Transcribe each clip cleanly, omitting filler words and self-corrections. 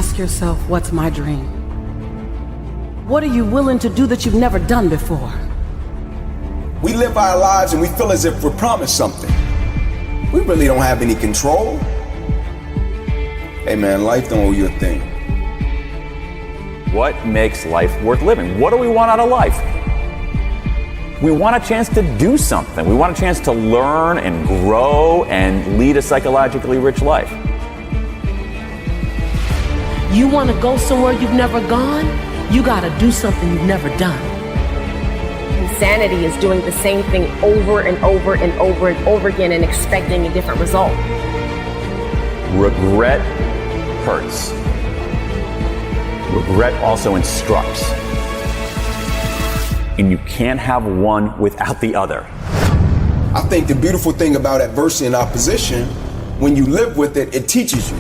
Ask yourself, what's my dream? What are you willing to do that you've never done before? We live our lives and we feel as if we're promised something. We really don't have any control. Hey man, life don't owe you a thing. What makes life worth living? What do we want out of life? We want a chance to do something. We want a chance to learn and grow and lead a psychologically rich life. You want to go somewhere you've never gone? You got to do something you've never done. Insanity is doing the same thing over and over and over and over again and expecting a different result. Regret hurts. Regret also instructs. And you can't have one without the other. I think the beautiful thing about adversity and opposition, when you live with it, it teaches you.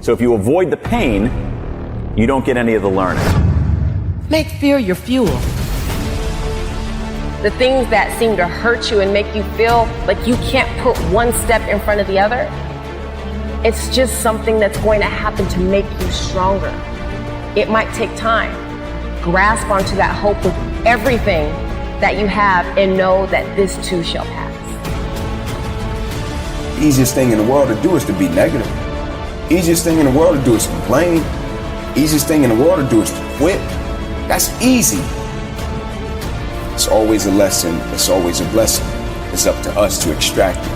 So if you avoid the pain, you don't get any of the learning. Make fear your fuel. The things that seem to hurt you and make you feel like you can't put one step in front of the other, it's just something that's going to happen to make you stronger. It might take time. Grasp onto that hope with everything that you have and know that this too shall pass. The easiest thing in the world to do is to be negative. Easiest thing in the world to do is complain. Easiest thing in the world to do is to quit. That's easy. It's always a lesson. It's always a blessing. It's up to us to extract it.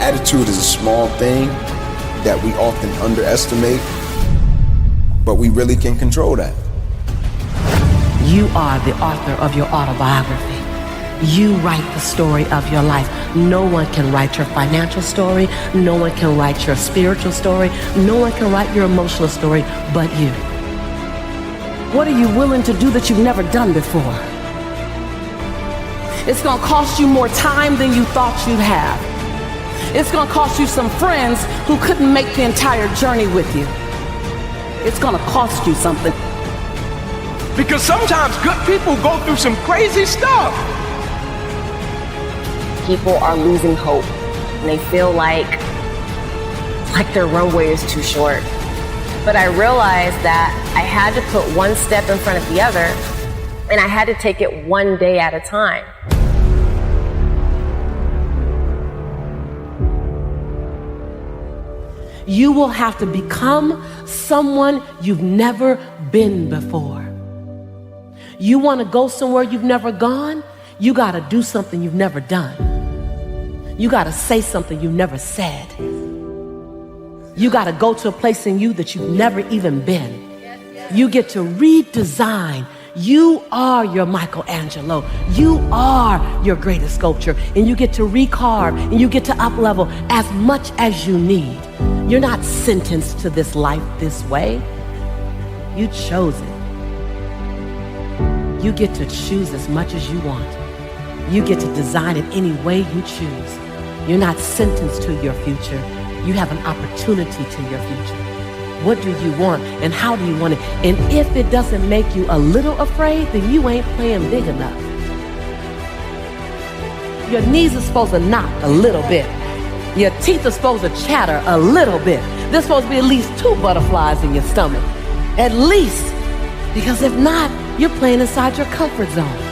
Attitude is a small thing that we often underestimate, but we really can control that. You are the author of your autobiography. You write the story of your life. No one can write your financial story. No one can write your spiritual story. No one can write your emotional story but you. What are you willing to do that you've never done before? It's going to cost you more time than you thought you'd have. It's going to cost you some friends who couldn't make the entire journey with you. It's going to cost you something. Because sometimes good people go through some crazy stuff. People are losing hope and they feel like their runway is too short. But I realized that I had to put one step in front of the other and I had to take it one day at a time. You will have to become someone you've never been before. You want to go somewhere you've never gone? You got to do something you've never done. You got to say something you've never said. You got to go to a place in you that you've never even been. You get to redesign. You are your Michelangelo. You are your greatest sculpture. And you get to recarve and you get to up-level as much as you need. You're not sentenced to this life this way. You chose it. You get to choose as much as you want. You get to design it any way you choose. You're not sentenced to your future. You have an opportunity to your future. What do you want and how do you want it? And if it doesn't make you a little afraid, then you ain't playing big enough. Your knees are supposed to knock a little bit. Your teeth are supposed to chatter a little bit. There's supposed to be at least 2 butterflies in your stomach. At least. Because if not, you're playing inside your comfort zone.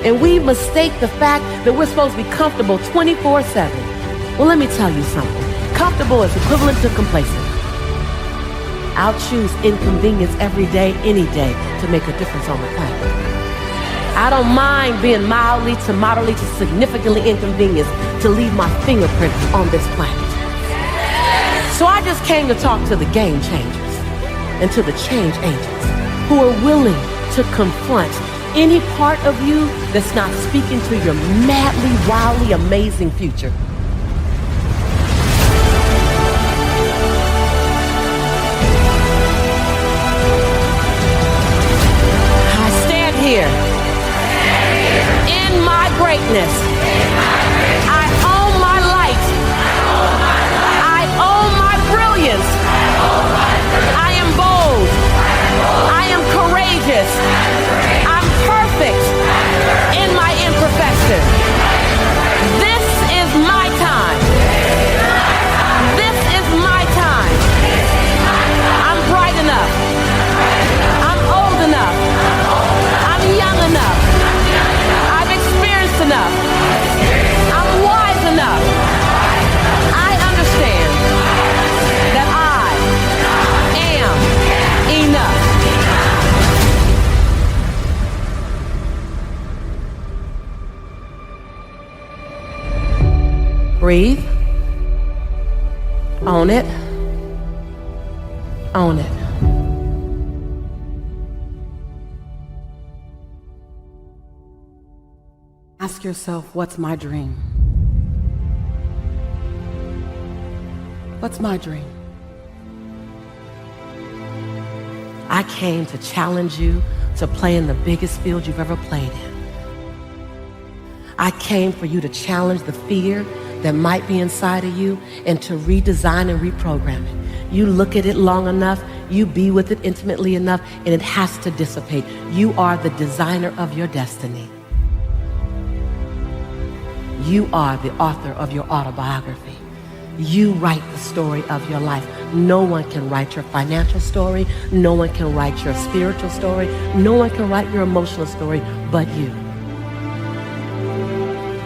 And we mistake the fact that we're supposed to be comfortable 24/7. Well, let me tell you something. Comfortable is equivalent to complacent. I'll choose inconvenience every day, any day, to make a difference on the planet. I don't mind being mildly to moderately to significantly inconvenienced to leave my fingerprint on this planet. So I just came to talk to the game changers and to the change agents who are willing to confront any part of you that's not speaking to your madly, wildly amazing future. I stand here in my greatness. I own my light. I own my brilliance. I am bold. I am courageous. I'm perfect in my imperfection. This is my Breathe. Own it. Own it. Ask yourself, what's my dream? What's my dream? I came to challenge you to play in the biggest field you've ever played in. I came for you to challenge the fear that might be inside of you and to redesign and reprogram it. You look at it long enough, you be with it intimately enough, and it has to dissipate. You are the designer of your destiny. You are the author of your autobiography. You write the story of your life. No one can write your financial story. No one can write your spiritual story. No one can write your emotional story but you.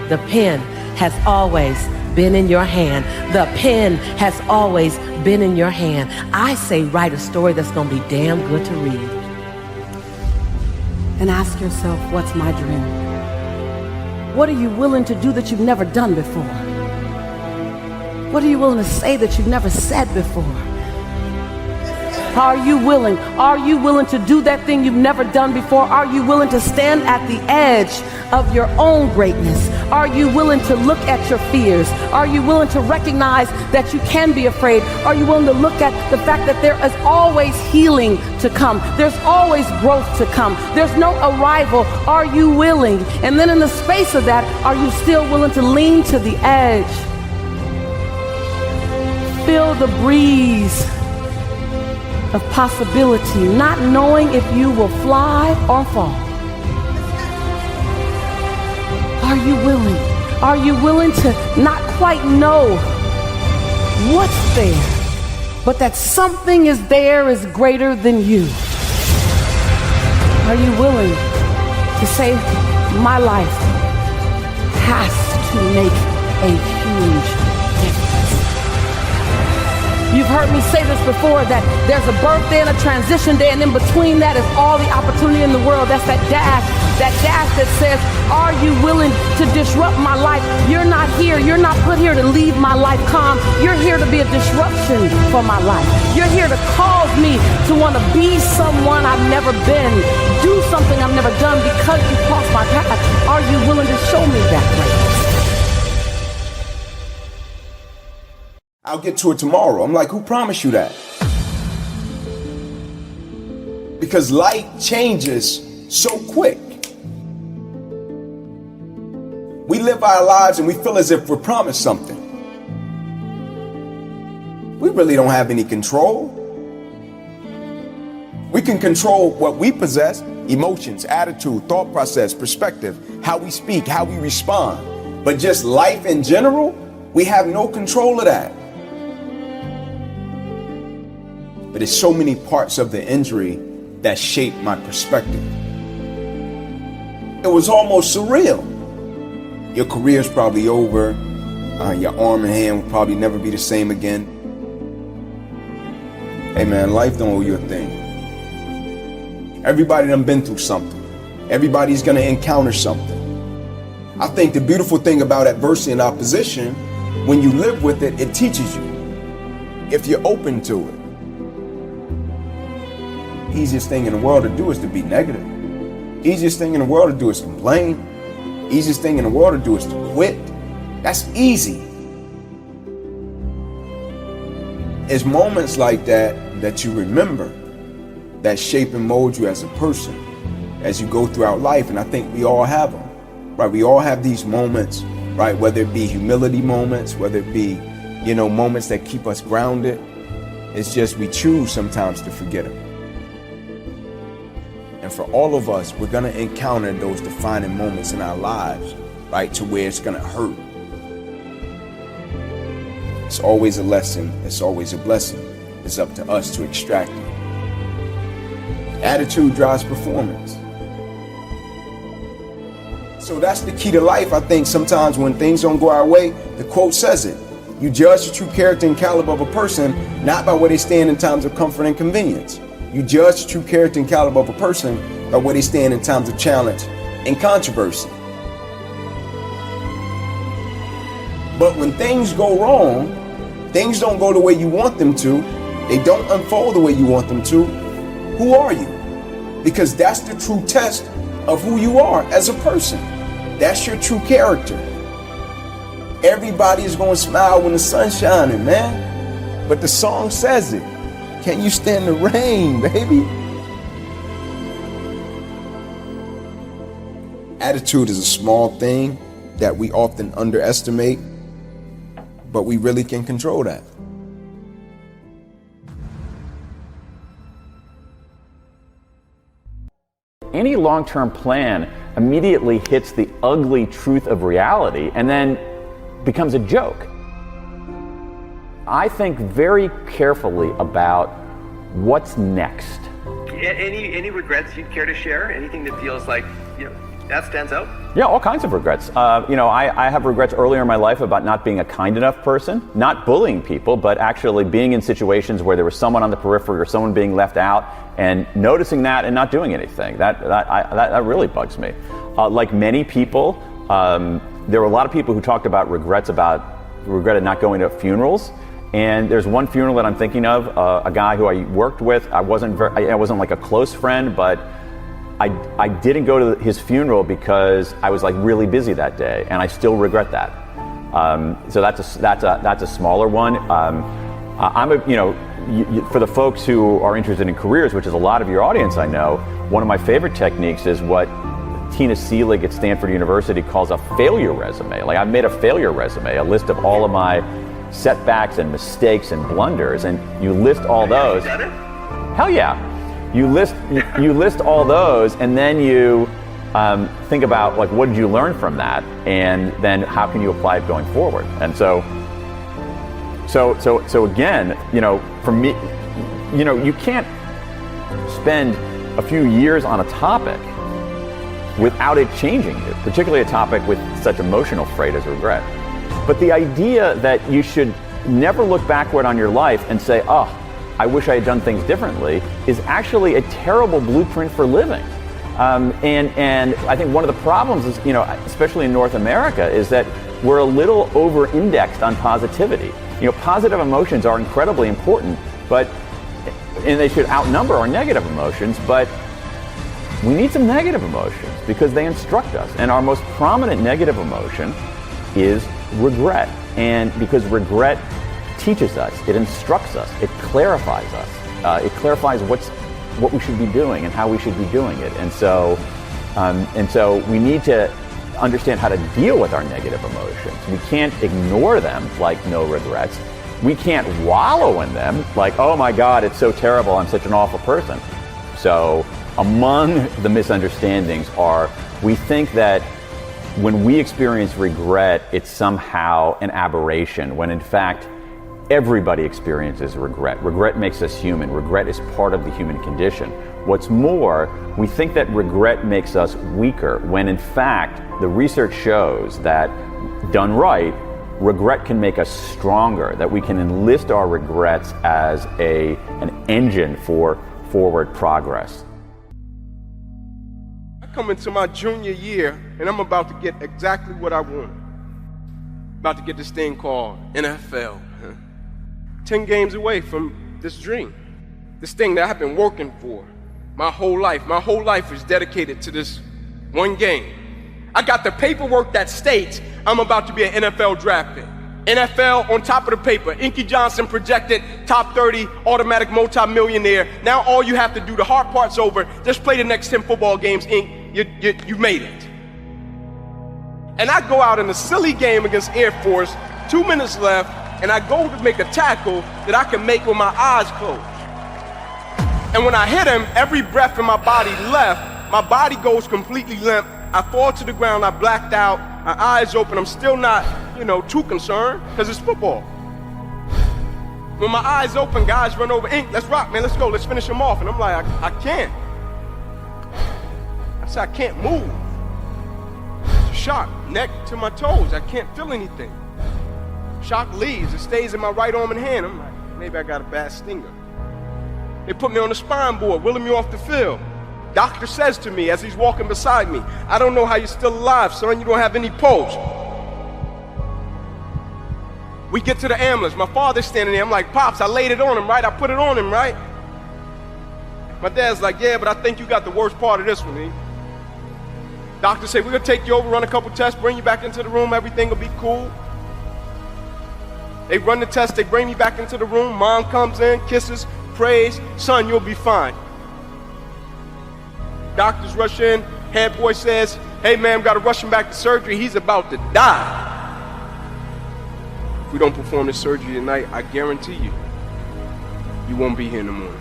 The pen has always been in your hand. The pen has always been in your hand. I say write a story that's going to be damn good to read. And ask yourself, what's my dream? What are you willing to do that you've never done before? What are you willing to say that you've never said before? Are you willing? Are you willing to do that thing you've never done before? Are you willing to stand at the edge of your own greatness? Are you willing to look at your fears? Are you willing to recognize that you can be afraid? Are you willing to look at the fact that there is always healing to come? There's always growth to come. There's no arrival. Are you willing? And then in the space of that, are you still willing to lean to the edge? Feel the breeze of possibility, not knowing if you will fly or fall. Are you willing? Are you willing to not quite know what's there, but that something is there is greater than you? Are you willing to say, my life has to make a huge difference? You've heard me say this before, that there's a birthday and a transition day, and in between that is all the opportunity in the world. That's that dash that says, are you willing to disrupt my life? You're not here. You're not put here to leave my life calm. You're here to be a disruption for my life. You're here to cause me to want to be someone I've never been, do something I've never done because you crossed my path. Are you willing to show me that greatness? I'll get to it tomorrow. I'm like, who promised you that? Because life changes so quick. We live our lives and we feel as if we're promised something. We really don't have any control. We can control what we possess: emotions, attitude, thought process, perspective, how we speak, how we respond. But just life in general, we have no control of that. But it's so many parts of the injury that shaped my perspective. It was almost surreal. Your career's probably over. Your arm and hand will probably never be the same again. Hey man, life don't owe you a thing. Everybody done been through something. Everybody's gonna encounter something. I think the beautiful thing about adversity and opposition, when you live with it, it teaches you. If you're open to it. Easiest thing in the world to do is to be negative. Easiest thing in the world to do is complain. Easiest thing in the world to do is to quit. That's easy. It's moments like that you remember that shape and mold you as a person as you go throughout life. And I think we all have them, right? We all have these moments, right? Whether it be humility moments, whether it be, moments that keep us grounded. It's just we choose sometimes to forget them. And for all of us, we're going to encounter those defining moments in our lives, right, to where it's going to hurt. It's always a lesson. It's always a blessing. It's up to us to extract it. Attitude drives performance. So that's the key to life. I think sometimes when things don't go our way, the quote says it. You judge the true character and caliber of a person not by where they stand in times of comfort and convenience. You judge the true character and caliber of a person by where they stand in times of challenge and controversy. But when things go wrong, things don't go the way you want them to, they don't unfold the way you want them to, who are you? Because that's the true test of who you are as a person. That's your true character. Everybody is going to smile when the sun's shining, man. But the song says it. Can you stand the rain, baby? Attitude is a small thing that we often underestimate, but we really can control that. Any long-term plan immediately hits the ugly truth of reality and then becomes a joke. I think very carefully about what's next. Any regrets you'd care to share? Anything that feels like, that stands out? Yeah, all kinds of regrets. I have regrets earlier in my life about not being a kind enough person, not bullying people, but actually being in situations where there was someone on the periphery or someone being left out and noticing that and not doing anything. That really bugs me. Like many people, there were a lot of people who talked about regretted not going to funerals. And there's one funeral that I'm thinking of, a guy who I worked with. I wasn't like a close friend, but I didn't go to his funeral because I was like really busy that day, and I still regret that. So that's a smaller one. For the folks who are interested in careers, which is a lot of your audience, I know, one of my favorite techniques is what Tina Seelig at Stanford University calls a failure resume. Like, I've made a failure resume, a list of all of my setbacks and mistakes and blunders, and you list all those. Have you done it? Hell yeah. You list all those, and then you think about, like, what did you learn from that, and then how can you apply it going forward? And so again, for me, you can't spend a few years on a topic without it changing you, particularly a topic with such emotional freight as regret. But the idea that you should never look backward on your life and say, oh, I wish I had done things differently, is actually a terrible blueprint for living. And I think one of the problems is, especially in North America, is that we're a little over-indexed on positivity. Positive emotions are incredibly important, and they should outnumber our negative emotions, but we need some negative emotions because they instruct us. And our most prominent negative emotion is regret. And because regret teaches us, it instructs us, it clarifies us, it clarifies what we should be doing and how we should be doing it. And so we need to understand how to deal with our negative emotions. We can't ignore them like no regrets. We can't wallow in them like, oh my God, it's so terrible, I'm such an awful person. So among the misunderstandings are, we think that when we experience regret, it's somehow an aberration, when in fact, everybody experiences regret. Regret makes us human. Regret is part of the human condition. What's more, we think that regret makes us weaker, when in fact, the research shows that, done right, regret can make us stronger, that we can enlist our regrets as an engine for forward progress. I come into my junior year, and I'm about to get exactly what I want. About to get this thing called NFL. 10 games away from this dream. This thing that I've been working for my whole life. My whole life is dedicated to this one game. I got the paperwork that states I'm about to be an NFL draft pick. NFL on top of the paper. Inky Johnson projected top 30, automatic multi-millionaire. Now all you have to do, the hard part's over. Just play the next 10 football games, Ink. You made it. And I go out in a silly game against Air Force, 2 minutes left, and I go to make a tackle that I can make with my eyes closed. And when I hit him, every breath in my body left. My body goes completely limp. I fall to the ground, I blacked out, my eyes open. I'm still not, too concerned, because it's football. When my eyes open, guys run over, Ink, let's rock, man, let's go, let's finish him off. And I'm like, I can't. I said, I can't move. It's a shock, neck to my toes, I can't feel anything. Shock leaves, it stays in my right arm and hand. I'm like, maybe I got a bad stinger. They put me on the spine board, wheeling me off the field. Doctor says to me as he's walking beside me, I don't know how you're still alive, son, you don't have any pulse. We get to the ambulance. My father's standing there. I'm like, Pops, I laid it on him, right? I put it on him, right? My dad's like, yeah, but I think you got the worst part of this one, E. Doctor say, we're going to take you over, run a couple tests, bring you back into the room. Everything will be cool. They run the test. They bring me back into the room. Mom comes in, kisses, prays. Son, you'll be fine. Doctors rush in. Head boy says, hey, man, got to rush him back to surgery. He's about to die. If we don't perform this surgery tonight, I guarantee you, you won't be here in the morning.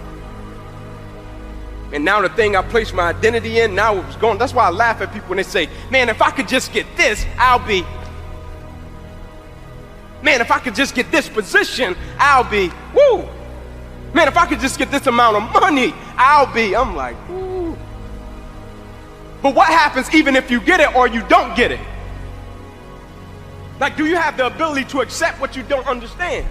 And now the thing I placed my identity in, now it was gone. That's why I laugh at people when they say, man, if I could just get this, I'll be. Man, if I could just get this position, I'll be. Woo! Man, if I could just get this amount of money, I'll be. I'm like, woo. But what happens even if you get it or you don't get it? Like, do you have the ability to accept what you don't understand?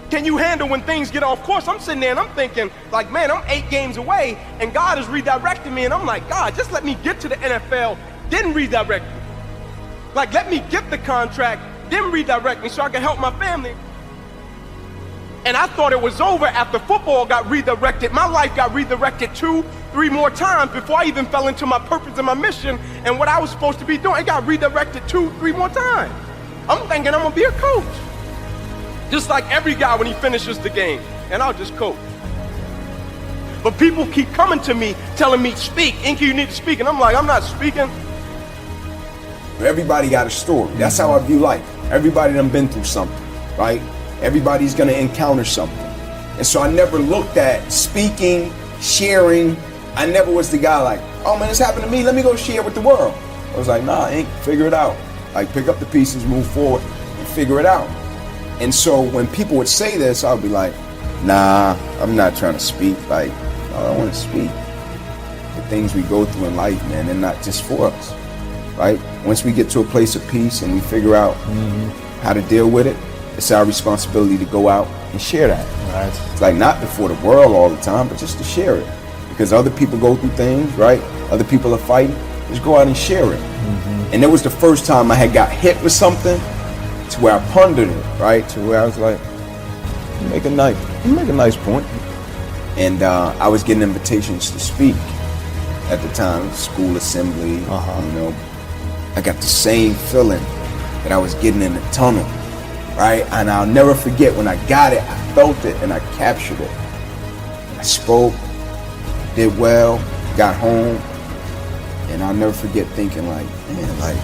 Can you handle when things get off course? I'm sitting there and I'm thinking, like, man, I'm 8 games away and God is redirecting me. And I'm like, God, just let me get to the NFL, then redirect me. Like, let me get the contract, then redirect me so I can help my family. And I thought it was over after football got redirected. My life got redirected 2, 3 more times before I even fell into my purpose and my mission and what I was supposed to be doing. It got redirected 2, 3 more times. I'm thinking I'm gonna be a coach. Just like every guy when he finishes the game, and I'll just coach. But people keep coming to me, telling me, speak, Inky, you need to speak. And I'm like, I'm not speaking. Everybody got a story. That's how I view life. Everybody done been through something, right? Everybody's gonna encounter something. And so I never looked at speaking, sharing. I never was the guy like, oh man, this happened to me, let me go share with the world. I was like, nah, Ink, figure it out. Like, pick up the pieces, move forward, and figure it out. And so when people would say this, I would be like, nah, I'm not trying to speak. Like, I don't want to speak. The things we go through in life, man, they're not just for us, right? Once we get to a place of peace and we figure out how to deal with it, it's our responsibility to go out and share that. Right. It's like not before the world all the time, but just to share it. Because other people go through things, right? Other people are fighting. Just go out and share it. And it was the first time I had got hit with something to where I pondered it, right? To where I was like, you make a nice point. And I was getting invitations to speak at the time, school assembly, you know. I got the same feeling that I was getting in the tunnel, right? And I'll never forget when I got it, I felt it and I captured it. I spoke, did well, got home, and I'll never forget thinking like, man, like,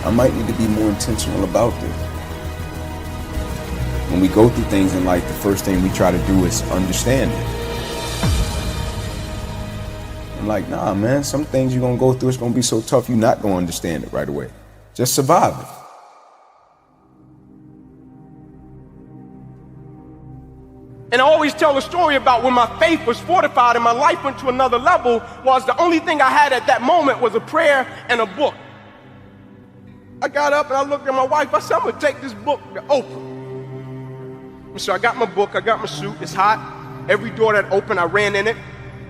I might need to be more intentional about this. When we go through things in life, the first thing we try to do is understand it. I'm like, nah, man, some things you're gonna go through, it's gonna be so tough, you're not gonna understand it right away. Just survive it. And I always tell a story about when my faith was fortified and my life went to another level was the only thing I had at that moment was a prayer and a book. I got up and I looked at my wife. I said, I'm gonna take this book to Oprah. And so I got my book, I got my suit, it's hot. Every door that opened, I ran in it.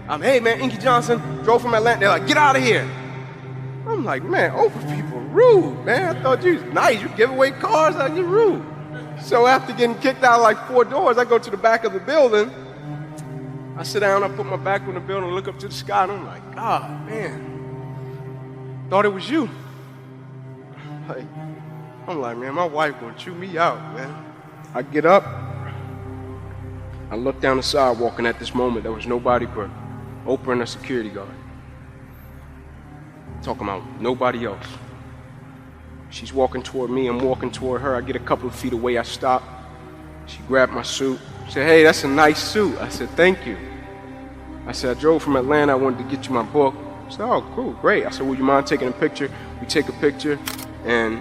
I'm, hey man, Inky Johnson, drove from Atlanta. They're like, get out of here. I'm like, man, Oprah people rude, man. I thought you was nice, you give away cars, like you rude. So after getting kicked out like 4 doors, I go to the back of the building. I sit down, I put my back on the building, look up to the sky, and I'm like, God, man, thought it was you. I'm like, man, my wife gonna chew me out, man. I get up, I look down the sidewalk, and at this moment, there was nobody but Oprah and a security guard. Talking about nobody else. She's walking toward me, I'm walking toward her. I get a couple of feet away, I stop. She grabbed my suit, said, hey, that's a nice suit. I said, thank you. I said, I drove from Atlanta, I wanted to get you my book. She said, oh, cool, great. I said, would you mind taking a picture? We take a picture, and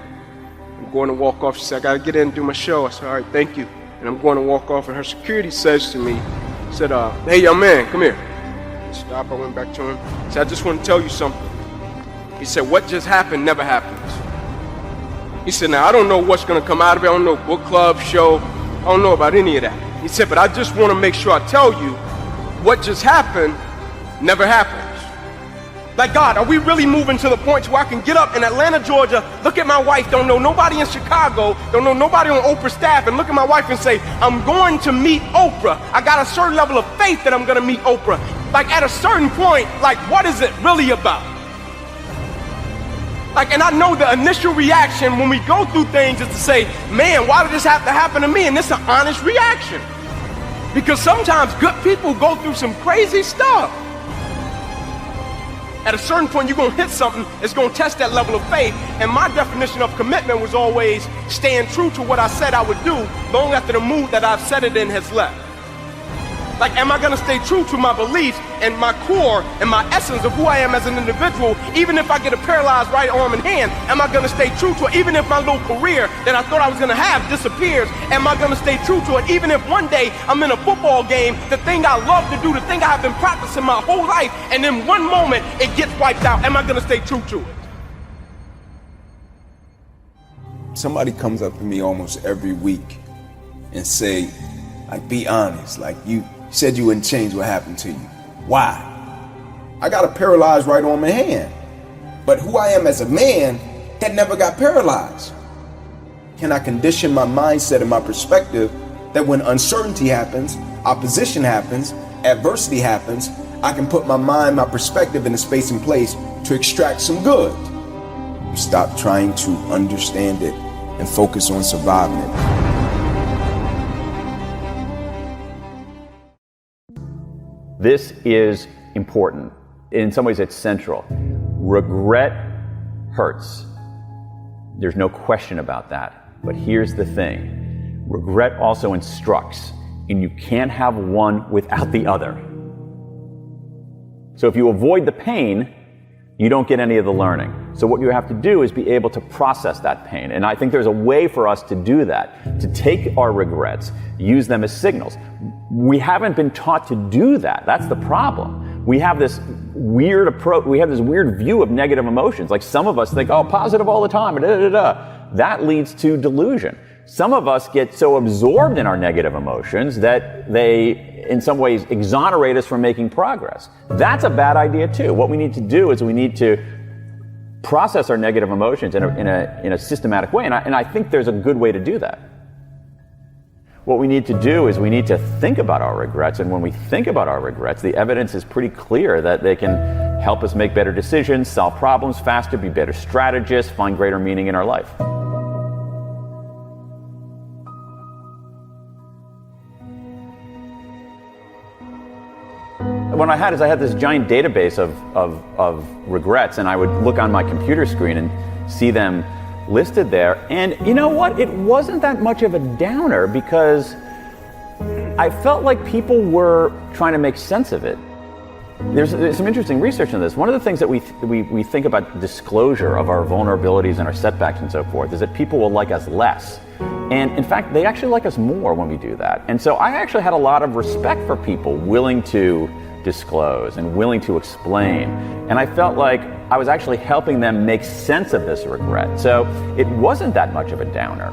I'm going to walk off. She said, I gotta get in and do my show. I said, all right, thank you. And I'm going to walk off, and her security says to me, said, hey, young man, come here. I stopped, I went back to him. I said, I just want to tell you something. He said, what just happened never happens. He said, now, I don't know what's going to come out of it. I don't know, book club, show. I don't know about any of that. He said, but I just want to make sure I tell you what just happened never happens. Like, God, are we really moving to the point where I can get up in Atlanta, Georgia, look at my wife, don't know nobody in Chicago, don't know nobody on Oprah's staff, and look at my wife and say, I'm going to meet Oprah. I got a certain level of faith that I'm going to meet Oprah. Like, at a certain point, like, what is it really about? Like, and I know the initial reaction when we go through things is to say, man, why did this have to happen to me? And it's an honest reaction. Because sometimes good people go through some crazy stuff. At a certain point, you're going to hit something that's going to test that level of faith. And my definition of commitment was always staying true to what I said I would do long after the mood that I've set it in has left. Like, am I going to stay true to my beliefs and my core and my essence of who I am as an individual, even if I get a paralyzed right arm and hand? Am I going to stay true to it, even if my little career that I thought I was going to have disappears? Am I going to stay true to it, even if one day I'm in a football game, the thing I love to do, the thing I have been practicing my whole life, and in one moment it gets wiped out? Am I going to stay true to it? Somebody comes up to me almost every week and say, like, be honest, like, you said you wouldn't change what happened to you. Why? I got a paralyzed right arm and hand, but who I am as a man, that never got paralyzed. Can I condition my mindset and my perspective that when uncertainty happens, opposition happens, adversity happens, I can put my mind, my perspective in a space and place to extract some good? Stop trying to understand it and focus on surviving it. This is important. In some ways, it's central. Regret hurts. There's no question about that. But here's the thing. Regret also instructs, and you can't have one without the other. So if you avoid the pain, you don't get any of the learning. So what you have to do is be able to process that pain. And I think there's a way for us to do that, to take our regrets, use them as signals. We haven't been taught to do that. That's the problem. We have this weird approach, we have this weird view of negative emotions. Like, some of us think, oh, positive all the time, That leads to delusion. Some of us get so absorbed in our negative emotions that they, in some ways, exonerate us from making progress. That's a bad idea too. What we need to do is we need to process our negative emotions in a systematic way, and I think there's a good way to do that. What we need to do is we need to think about our regrets, and when we think about our regrets, the evidence is pretty clear that they can help us make better decisions, solve problems faster, be better strategists, find greater meaning in our life. What I had this giant database of regrets, and I would look on my computer screen and see them listed there. And you know what? It wasn't that much of a downer, because I felt like people were trying to make sense of it. There's some interesting research on this. One of the things that we think about disclosure of our vulnerabilities and our setbacks and so forth is that people will like us less. And in fact, they actually like us more when we do that. And so I actually had a lot of respect for people willing to disclose and willing to explain. And I felt like I was actually helping them make sense of this regret. So it wasn't that much of a downer.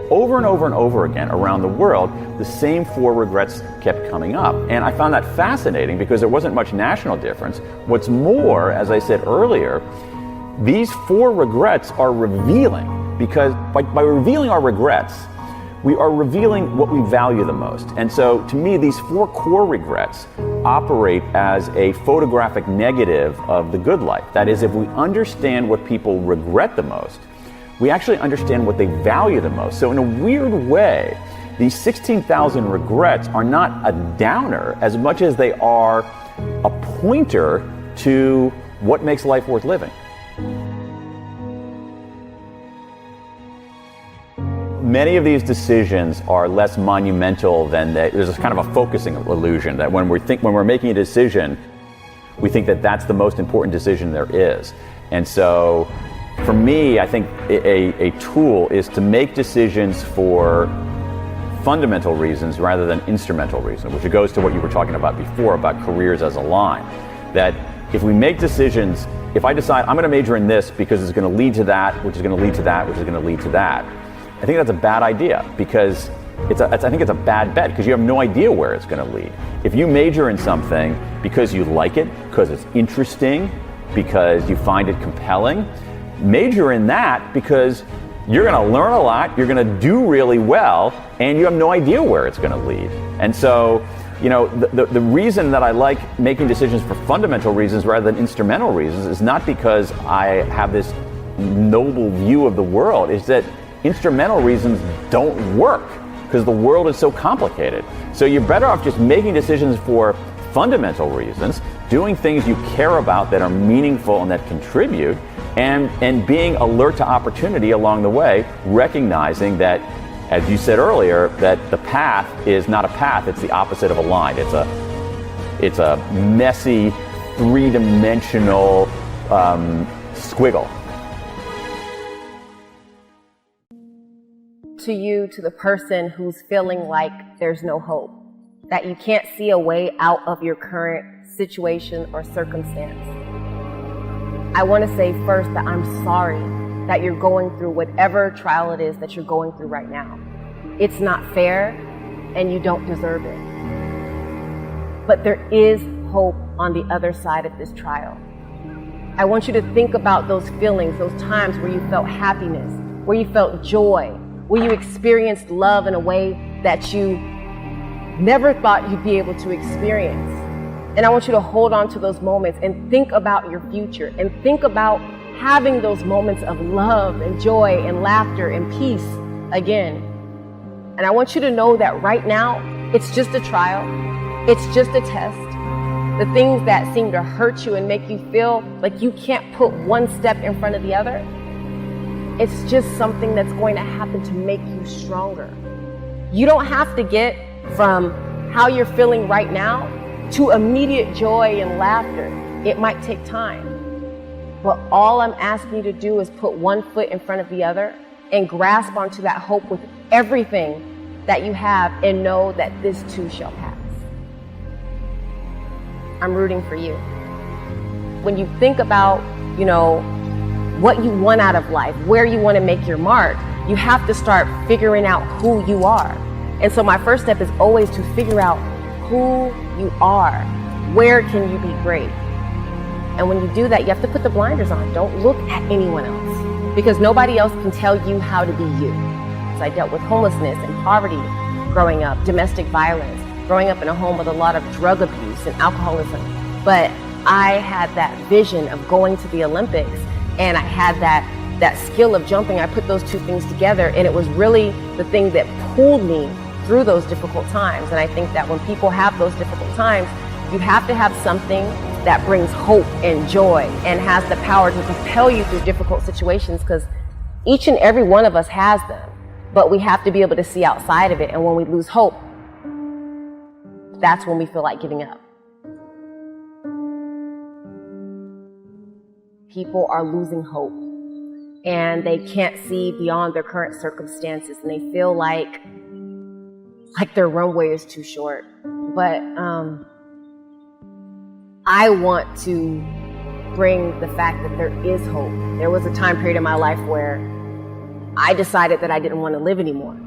Over and over and over again around the world, the same 4 regrets kept coming up. And I found that fascinating because there wasn't much national difference. What's more, as I said earlier, these 4 regrets are revealing, because by revealing our regrets, we are revealing what we value the most. And so to me, these 4 core regrets operate as a photographic negative of the good life. That is, if we understand what people regret the most, we actually understand what they value the most. So in a weird way, these 16,000 regrets are not a downer as much as they are a pointer to what makes life worth living. Many of these decisions are less monumental than there's a kind of a focusing illusion that when we're making a decision, we think that that's the most important decision there is. And so for me, I think a tool is to make decisions for fundamental reasons rather than instrumental reasons, which goes to what you were talking about before about careers as a line. That if we make decisions, if I decide I'm going to major in this because it's going to lead to that, which is going to lead to that, which is going to lead to that, I think that's a bad idea, because I think it's a bad bet because you have no idea where it's going to lead. If you major in something because you like it, because it's interesting, because you find it compelling, major in that because you're going to learn a lot, you're going to do really well, and you have no idea where it's going to lead. And so, the reason that I like making decisions for fundamental reasons rather than instrumental reasons is not because I have this noble view of the world, is that instrumental reasons don't work because the world is so complicated. So you're better off just making decisions for fundamental reasons, doing things you care about that are meaningful and that contribute, and being alert to opportunity along the way, recognizing that, as you said earlier, that the path is not a path, it's the opposite of a line. It's a messy, three-dimensional squiggle. To you, to the person who's feeling like there's no hope, that you can't see a way out of your current situation or circumstance, I want to say first that I'm sorry that you're going through whatever trial it is that you're going through right now. It's not fair and you don't deserve it. But there is hope on the other side of this trial. I want you to think about those feelings, those times where you felt happiness, where you felt joy, where you experienced love in a way that you never thought you'd be able to experience. And I want you to hold on to those moments and think about your future and think about having those moments of love and joy and laughter and peace again. And I want you to know that right now, it's just a trial. It's just a test. The things that seem to hurt you and make you feel like you can't put one step in front of the other, it's just something that's going to happen to make you stronger. You don't have to get from how you're feeling right now to immediate joy and laughter. It might take time. But all I'm asking you to do is put one foot in front of the other and grasp onto that hope with everything that you have and know that this too shall pass. I'm rooting for you. When you think about, what you want out of life, where you want to make your mark, you have to start figuring out who you are. And so my first step is always to figure out who you are. Where can you be great? And when you do that, you have to put the blinders on. Don't look at anyone else because nobody else can tell you how to be you. So I dealt with homelessness and poverty growing up, domestic violence, growing up in a home with a lot of drug abuse and alcoholism. But I had that vision of going to the Olympics, and I had that skill of jumping. I put those two things together, and it was really the thing that pulled me through those difficult times. And I think that when people have those difficult times, you have to have something that brings hope and joy and has the power to propel you through difficult situations, because each and every one of us has them, but we have to be able to see outside of it. And when we lose hope, that's when we feel like giving up. People are losing hope and they can't see beyond their current circumstances, and they feel like their runway is too short. But I want to bring the fact that there is hope. There was a time period in my life where I decided that I didn't want to live anymore.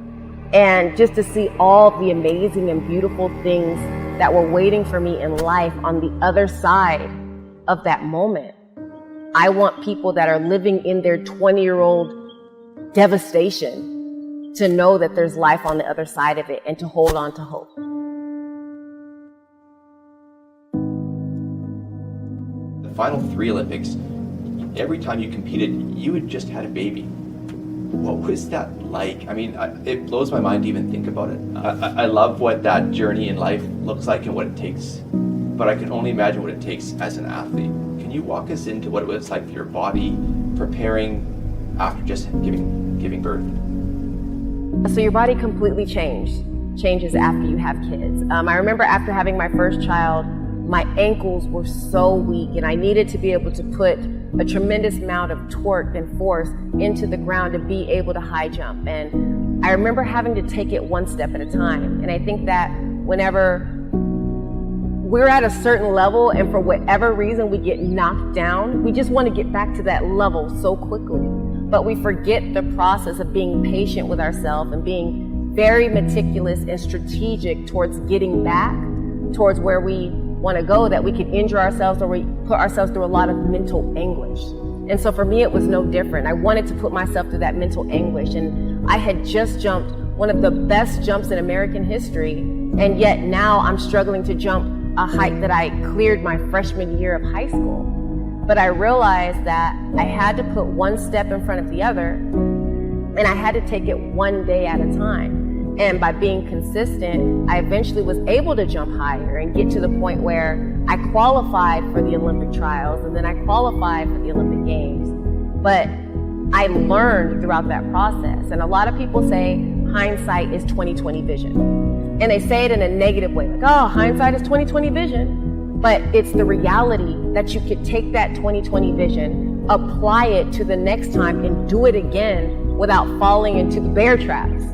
And just to see all the amazing and beautiful things that were waiting for me in life on the other side of that moment. I want people that are living in their 20-year-old devastation to know that there's life on the other side of it and to hold on to hope. The final 3 Olympics, every time you competed, you had just had a baby. What was that like? I mean, it blows my mind to even think about it. I love what that journey in life looks like and what it takes, but I can only imagine what it takes as an athlete. Can you walk us into what it was like for your body preparing after just giving birth? So your body completely changes after you have kids. I remember after having my first child, my ankles were so weak and I needed to be able to put a tremendous amount of torque and force into the ground to be able to high jump. And I remember having to take it one step at a time. And I think that whenever we're at a certain level and for whatever reason we get knocked down, we just want to get back to that level so quickly. But we forget the process of being patient with ourselves and being very meticulous and strategic towards getting back towards where we want to go, that we could injure ourselves or we put ourselves through a lot of mental anguish. And so for me, it was no different. I wanted to put myself through that mental anguish. And I had just jumped one of the best jumps in American history. And yet now I'm struggling to jump a height that I cleared my freshman year of high school. But I realized that I had to put one step in front of the other, and I had to take it one day at a time. And by being consistent, I eventually was able to jump higher and get to the point where I qualified for the Olympic trials, and then I qualified for the Olympic Games. But I learned throughout that process. And a lot of people say hindsight is 20/20 vision. And they say it in a negative way, like, oh, hindsight is 20/20 vision. But it's the reality that you could take that 20/20 vision, apply it to the next time, and do it again without falling into the bear traps.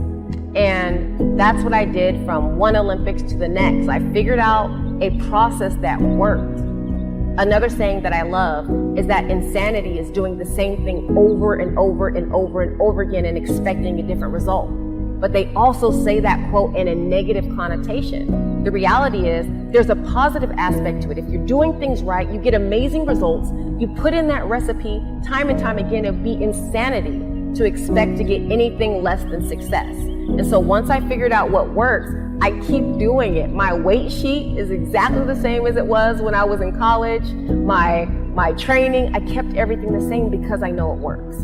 And that's what I did from one Olympics to the next. I figured out a process that worked. Another saying that I love is that insanity is doing the same thing over and over and over and over again and expecting a different result. But they also say that quote in a negative connotation. The reality is there's a positive aspect to it. If you're doing things right, you get amazing results. You put in that recipe time and time again. It would be insanity to expect to get anything less than success. And so once I figured out what works, I keep doing it. My weight sheet is exactly the same as it was when I was in college. My training, I kept everything the same because I know it works.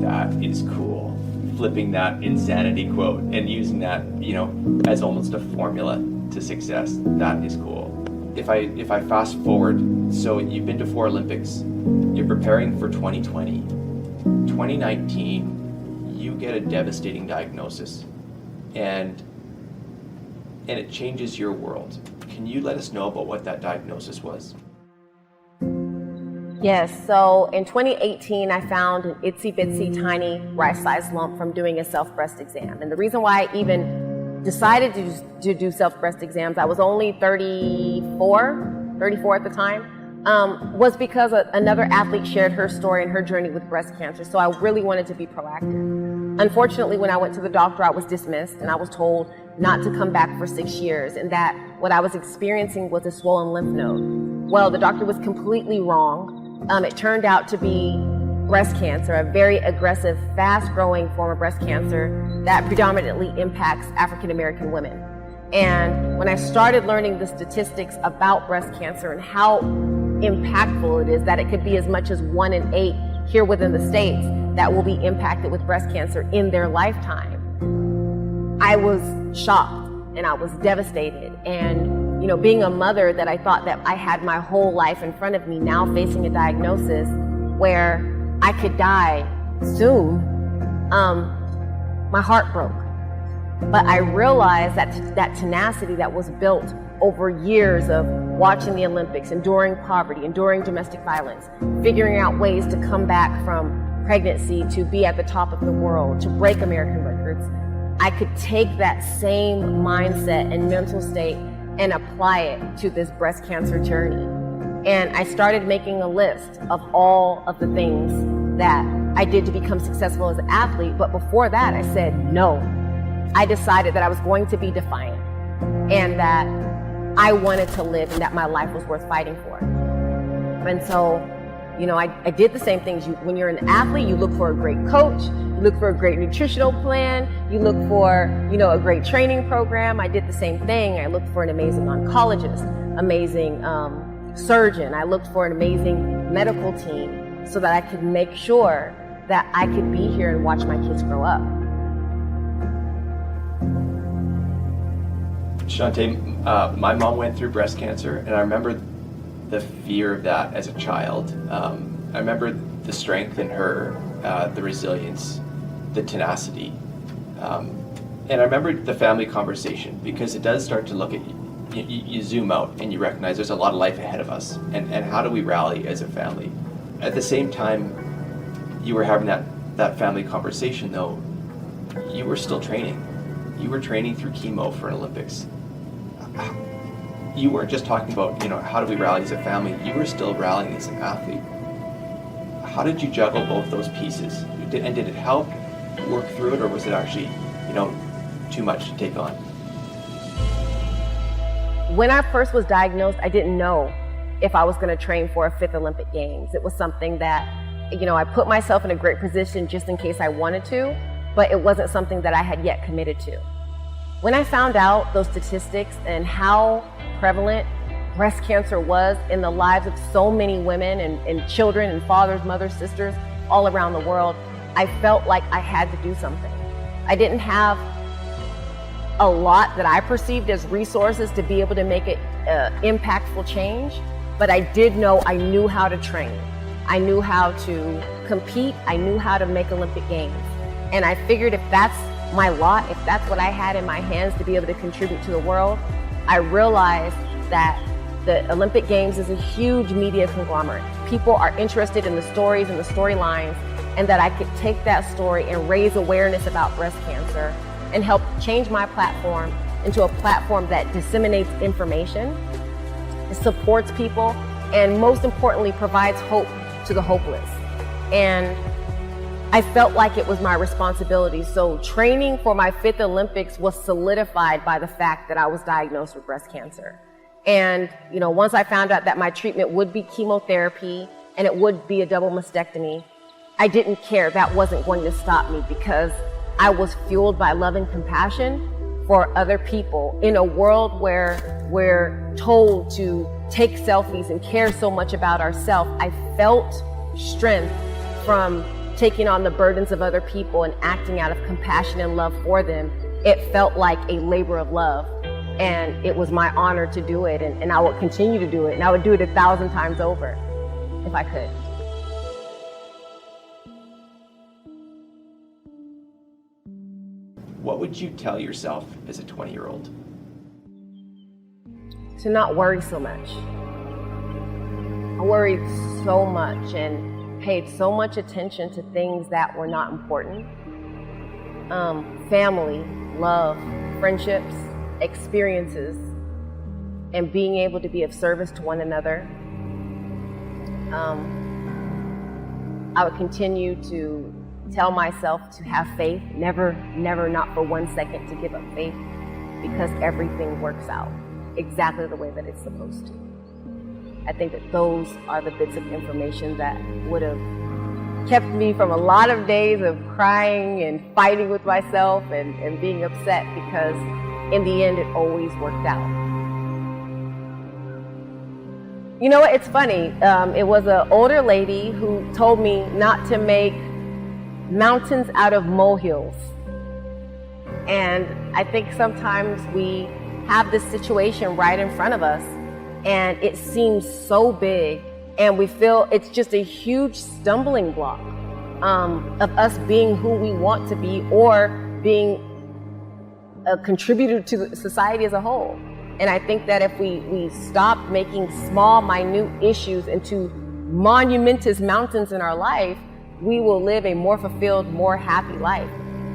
That is cool. Flipping that insanity quote and using that, as almost a formula to success. That is cool. If I fast forward, so you've been to 4 Olympics, you're preparing for 2020. 2019, you get a devastating diagnosis, and it changes your world. Can you let us know about what that diagnosis was? Yes, so in 2018, I found an itsy bitsy tiny rice-sized lump from doing a self-breast exam. And the reason why I even decided to do self-breast exams, I was only 34 at the time, was because another athlete shared her story and her journey with breast cancer. So I really wanted to be proactive. Unfortunately, when I went to the doctor, I was dismissed and I was told not to come back for 6 years and that what I was experiencing was a swollen lymph node. Well, the doctor was completely wrong. It turned out to be breast cancer, a very aggressive, fast-growing form of breast cancer that predominantly impacts African American women. And when I started learning the statistics about breast cancer and how impactful it is, that it could be as much as 1 in 8 here within the States that will be impacted with breast cancer in their lifetime, I was shocked and I was devastated. And being a mother that I thought that I had my whole life in front of me, now facing a diagnosis where I could die soon, my heart broke. But I realized that tenacity that was built over years of watching the Olympics, enduring poverty, enduring domestic violence, figuring out ways to come back from pregnancy to be at the top of the world, to break American records, I could take that same mindset and mental state and apply it to this breast cancer journey. And I started making a list of all of the things that I did to become successful as an athlete. But before that, I said no. I decided that I was going to be defiant and that I wanted to live and that my life was worth fighting for. And so, I did the same things. When you're an athlete, you look for a great coach, you look for a great nutritional plan, you look for, a great training program. I did the same thing. I looked for an amazing oncologist, amazing surgeon. I looked for an amazing medical team so that I could make sure that I could be here and watch my kids grow up. Shante, my mom went through breast cancer, and I remember the fear of that as a child. I remember the strength in her, the resilience, the tenacity. And I remember the family conversation, because it does start to look at you zoom out and you recognize there's a lot of life ahead of us, and how do we rally as a family? At the same time you were having that family conversation, though, you were still training. You were training through chemo for an Olympics. You weren't just talking about, how do we rally as a family? You were still rallying as an athlete. How did you juggle both those pieces? And did it help work through it, or was it actually, too much to take on? When I first was diagnosed, I didn't know if I was going to train for a 5th Olympic Games. It was something that, I put myself in a great position just in case I wanted to, but it wasn't something that I had yet committed to. When I found out those statistics and how prevalent breast cancer was in the lives of so many women and children and fathers, mothers, sisters all around the world, I felt like I had to do something. I didn't have a lot that I perceived as resources to be able to make it impactful change, but I did know I knew how to train. I knew how to compete. I knew how to make Olympic Games. And I figured if that's my lot, if that's what I had in my hands to be able to contribute to the world, I realized that the Olympic Games is a huge media conglomerate. People are interested in the stories and the storylines, and that I could take that story and raise awareness about breast cancer and help change my platform into a platform that disseminates information, supports people, and most importantly, provides hope to the hopeless. And I felt like it was my responsibility. So training for my 5th Olympics was solidified by the fact that I was diagnosed with breast cancer. And, once I found out that my treatment would be chemotherapy and it would be a double mastectomy, I didn't care. That wasn't going to stop me because I was fueled by love and compassion for other people in a world where we're told to take selfies and care so much about ourselves. I felt strength from taking on the burdens of other people and acting out of compassion and love for them. It felt like a labor of love, and it was my honor to do it, and I would continue to do it, and I would do it 1,000 times over if I could. What would you tell yourself as a 20-year-old? To not worry so much. I worried so much and paid so much attention to things that were not important. Family, love, friendships, experiences, and being able to be of service to one another. I would continue to tell myself to have faith, never, not for 1 second to give up faith, because everything works out exactly the way that it's supposed to. I think that those are the bits of information that would have kept me from a lot of days of crying and fighting with myself and being upset, because in the end, it always worked out. You know what? It's funny. It was an older lady who told me not to make mountains out of molehills. And I think sometimes we have this situation right in front of us, and it seems so big, and we feel it's just a huge stumbling block of us being who we want to be or being a contributor to society as a whole. And I think that if we stop making small, minute issues into monumentous mountains in our life, we will live a more fulfilled, more happy life.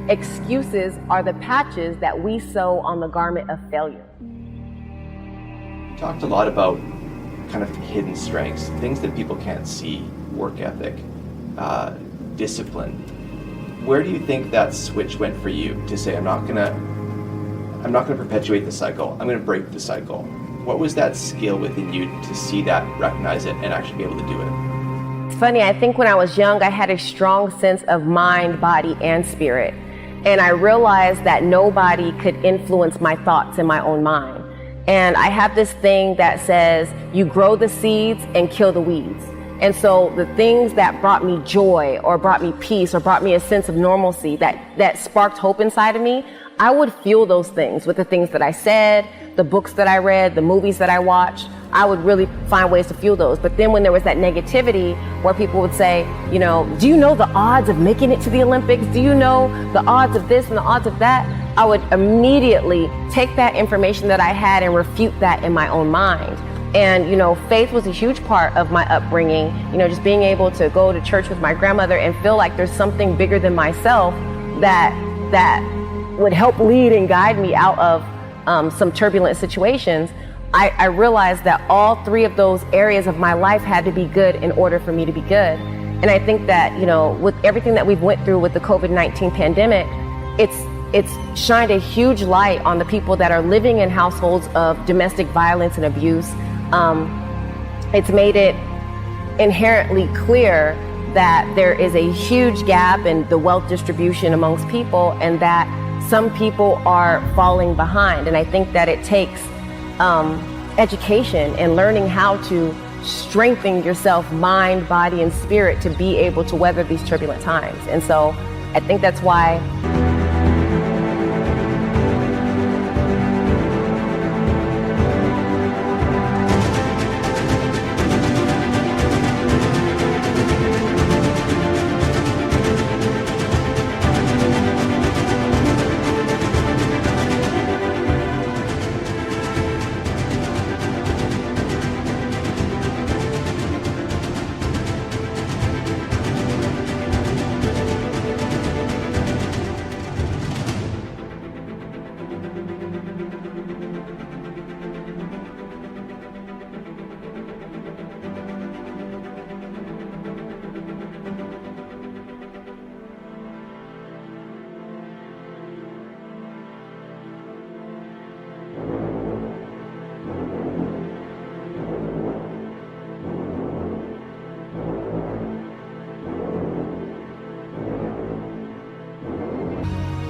Excuses are the patches that we sew on the garment of failure. You talked a lot about kind of hidden strengths, things that people can't see: work ethic, discipline. Where do you think that switch went for you to say, I'm not gonna perpetuate the cycle, I'm gonna break the cycle? What was that skill within you to see that, recognize it, and actually be able to do it? It's funny, I think when I was young, I had a strong sense of mind, body, and spirit. And I realized that nobody could influence my thoughts in my own mind. And I have this thing that says, you grow the seeds and kill the weeds. And so the things that brought me joy or brought me peace or brought me a sense of normalcy that sparked hope inside of me, I would fuel those things with the things that I said, the books that I read, the movies that I watched. I would really find ways to fuel those. But then when there was that negativity where people would say, do you know the odds of making it to the Olympics? Do you know the odds of this and the odds of that? I would immediately take that information that I had and refute that in my own mind. And, faith was a huge part of my upbringing, just being able to go to church with my grandmother and feel like there's something bigger than myself that would help lead and guide me out of some turbulent situations. I realized that all three of those areas of my life had to be good in order for me to be good. And I think that, you know, with everything that we've went through with the COVID-19 pandemic, it's shined a huge light on the people that are living in households of domestic violence and abuse. It's made it inherently clear that there is a huge gap in the wealth distribution amongst people, and that some people are falling behind. And I think that it takes education and learning how to strengthen yourself, mind, body, and spirit to be able to weather these turbulent times. And so I think that's why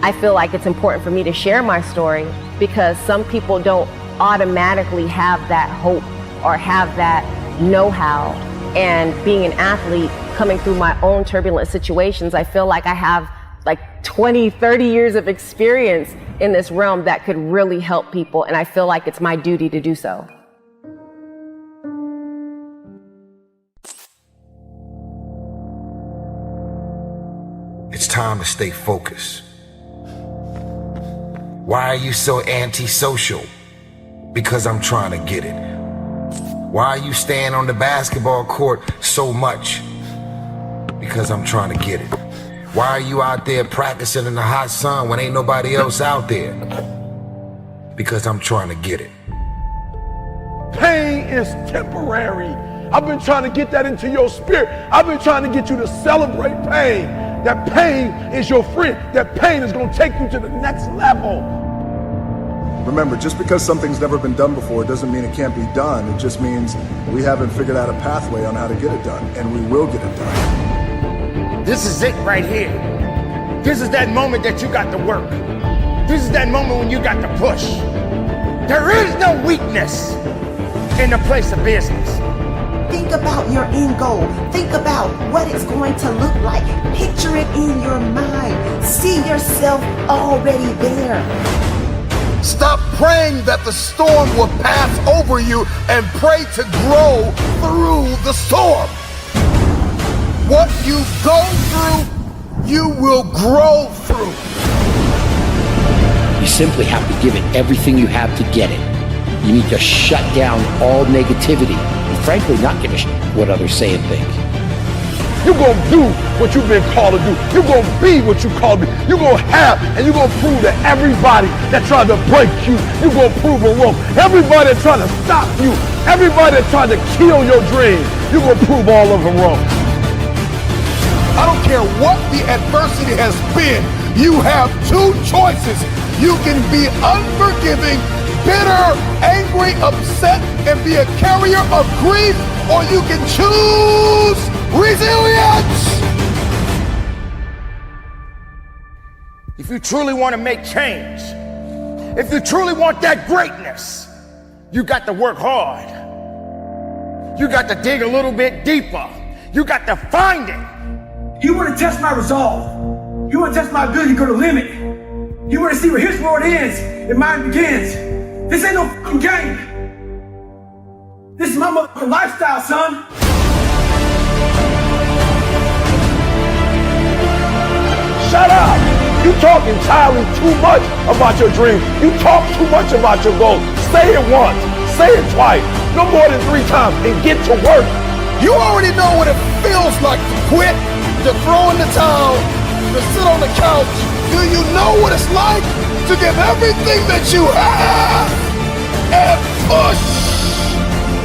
I feel like it's important for me to share my story, because some people don't automatically have that hope or have that know-how. And being an athlete, coming through my own turbulent situations, I feel like I have like 20, 30 years of experience in this realm that could really help people. And I feel like it's my duty to do so. It's time to stay focused. Why are you so antisocial? Because I'm trying to get it. Why are you staying on the basketball court so much? Because I'm trying to get it. Why are you out there practicing in the hot sun when ain't nobody else out there? Because I'm trying to get it. Pain is temporary. I've been trying to get that into your spirit. I've been trying to get you to celebrate pain. That pain is your friend. That pain is going to take you to the next level. Remember, just because something's never been done before doesn't mean it can't be done. It just means we haven't figured out a pathway on how to get it done, and we will get it done. This is it right here. This is that moment that you got to work. This is that moment when you got to push. There is no weakness in the place of business. Think about your end goal. Think about what it's going to look like. Picture it in your mind. See yourself already there. Stop praying that the storm will pass over you and pray to grow through the storm. What you go through, you will grow through. You simply have to give it everything you have to get it. You need to shut down all negativity and frankly not give a shit what others say and think. You're going to do what you've been called to do. You're going to be what you called to be. You're going to have, and you're going to prove to everybody that tried to break you, you're going to prove them wrong. Everybody that tried to stop you, everybody that tried to kill your dreams, you're going to prove all of them wrong. I don't care what the adversity has been, you have two choices. You can be unforgiving, bitter, angry, upset, and be a carrier of grief, or you can choose resilience. If you truly want to make change, if you truly want that greatness, you got to work hard. You got to dig a little bit deeper. You got to find it. You want to test my resolve. You want to test my ability to go to limit. You want to see where his world ends and mine begins. This ain't no fucking game. This is my motherfucking lifestyle, son. Shut up! You talk entirely too much about your dream. You talk too much about your goals. Say it once, say it twice, no more than 3 times, and get to work. You already know what it feels like to quit, to throw in the towel, to sit on the couch. Do you know what it's like to give everything that you have and push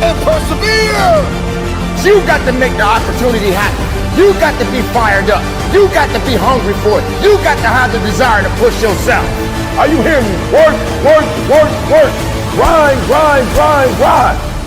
and persevere You got to make the opportunity happen. You got to be fired up. You got to be hungry for it. You got to have the desire to push yourself. Are you hearing me? Work, work, work, work. Grind, grind, grind, grind.